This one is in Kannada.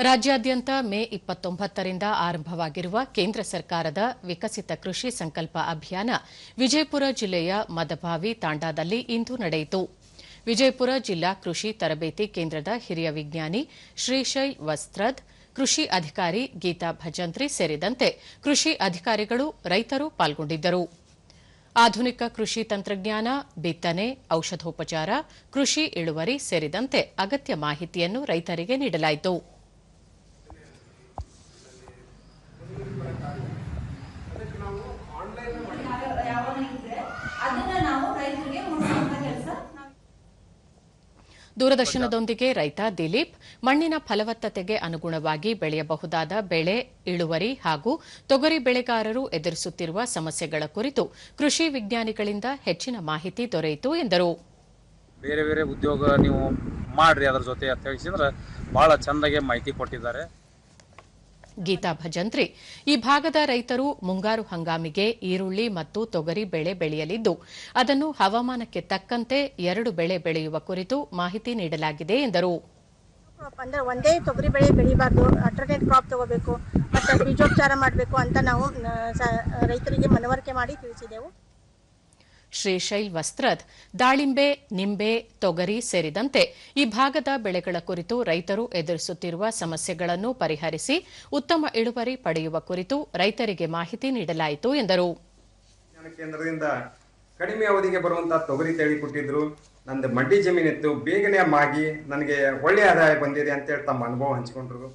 ರಾಜ್ಯಾದ್ಯಂತ ಮೇ 29ರಿಂದ ಆರಂಭವಾಗಿರುವ ಕೇಂದ್ರ ಸರ್ಕಾರದ ವಿಕಸಿತ ಕೃಷಿ ಸಂಕಲ್ಪ ಅಭಿಯಾನ ವಿಜಯಪುರ ಜಿಲ್ಲೆಯ ಮದಭಾವಿ ತಾಂಡಾದಲ್ಲಿ ಇಂದು ನಡೆಯಿತು. ವಿಜಯಪುರ ಜಿಲ್ಲಾ ಕೃಷಿ ತರಬೇತಿ ಕೇಂದ್ರದ ಹಿರಿಯ ವಿಜ್ಞಾನಿ ಶ್ರೀಶೈಲ್ ವಸ್ತ್ರದ್, ಕೃಷಿ ಅಧಿಕಾರಿ ಗೀತಾ ಭಜಂತ್ರಿ ಸೇರಿದಂತೆ ಕೃಷಿ ಅಧಿಕಾರಿಗಳು, ರೈತರು ಪಾಲ್ಗೊಂಡಿದ್ದರು. ಆಧುನಿಕ ಕೃಷಿ ತಂತ್ರಜ್ಞಾನ, ಬಿತ್ತನೆ, ಔಷಧೋಪಚಾರ, ಕೃಷಿ ಇಳುವರಿ ಸೇರಿದಂತೆ ಅಗತ್ಯ ಮಾಹಿತಿಯನ್ನು ರೈತರಿಗೆ ನೀಡಲಾಯಿತು. ದೂರದರ್ಶನದೊಂದಿಗೆ ರೈತ ದಿಲೀಪ್ ಮಣ್ಣಿನ ಫಲವತ್ತತೆಗೆ ಅನುಗುಣವಾಗಿ ಬೆಳೆಯಬಹುದಾದ ಬೆಳೆ ಇಳುವರಿ ಹಾಗೂ ತೊಗರಿ ಬೆಳೆಗಾರರು ಎದುರಿಸುತ್ತಿರುವ ಸಮಸ್ಯೆಗಳ ಕುರಿತು ಕೃಷಿ ವಿಜ್ಞಾನಿಗಳಿಂದ ಹೆಚ್ಚಿನ ಮಾಹಿತಿ ದೊರೆಯಿತು ಎಂದರು. ಬೇರೆ ಬೇರೆ ಉದ್ಯೋಗ ನೀವು ಮಾಡ್ರಿ ಅದರ ಜೊತೆ ಅಂತ ಹೇಳಿಸಿದ್ರೆ ಬಹಳ ಚಂದಾಗಿ ಮಾಹಿತಿ ಕೊಟ್ಟಿದ್ದಾರೆ. ಗೀತಾ ಭಜಂತ್ರಿ, ಈ ಭಾಗದ ರೈತರು ಮುಂಗಾರು ಹಂಗಾಮಿಗೆ ಈರುಳ್ಳಿ ಮತ್ತು ತೊಗರಿ ಬೆಳೆ ಬೆಳೆಯಲಿದ್ದು, ಅದನ್ನು ಹವಾಮಾನಕ್ಕೆ ತಕ್ಕಂತೆ 2 ಬೆಳೆ ಬೆಳೆಯುವ ಕುರಿತು ಮಾಹಿತಿ ನೀಡಲಾಗಿದೆ ಎಂದರು. ಅಂದ್ರೆ ಒಂದೇ ತೊಗರಿ ಬೆಳೆ ಬೆಳಿಬಾರ್ದು, ಅಲ್ಟರ್ನೇಟ್ ಕ್ರಾಪ್ ತಗೋಬೇಕು, ಮತ್ತೆ ಬೀಜೋಪಚಾರ ಮಾಡಬೇಕು ಅಂತ ನಾವು ರೈತರಿಗೆ ಮನವರಿಕೆ ಮಾಡಿ ತಿಳಿಸಿದೆವು. ಶ್ರೀಶೈಲ್ ವಸ್ತ್ರದ್, ದಾಳಿಂಬೆ, ನಿಂಬೆ, ತೊಗರಿ ಸೇರಿದಂತೆ ಈ ಭಾಗದ ಬೆಳೆಗಳ ಕುರಿತು ರೈತರು ಎದುರಿಸುತ್ತಿರುವ ಸಮಸ್ಯೆಗಳನ್ನು ಪರಿಹರಿಸಿ ಉತ್ತಮ ಇಳುವರಿ ಪಡೆಯುವ ಕುರಿತು ರೈತರಿಗೆ ಮಾಹಿತಿ ನೀಡಲಾಯಿತು ಎಂದರು. ಕೇಂದ್ರದಿಂದ ಕಡಿಮೆ ಅವಧಿಗೆ ಬರುವಂತಹ ತೊಗರಿ ತಳಿ ಕೊಟ್ಟಿದ್ರು. ನಂದು ಮಡ್ಡಿ ಜಮೀನಿತ್ತು, ಬೇಗನೆ ಮಾಗಿ ನನಗೆ ಒಳ್ಳೆಯ ಆದಾಯ ಬಂದಿದೆ ಅಂತೇಳಿ ತಮ್ಮ ಅನುಭವ ಹಂಚಿಕೊಂಡ್ರು.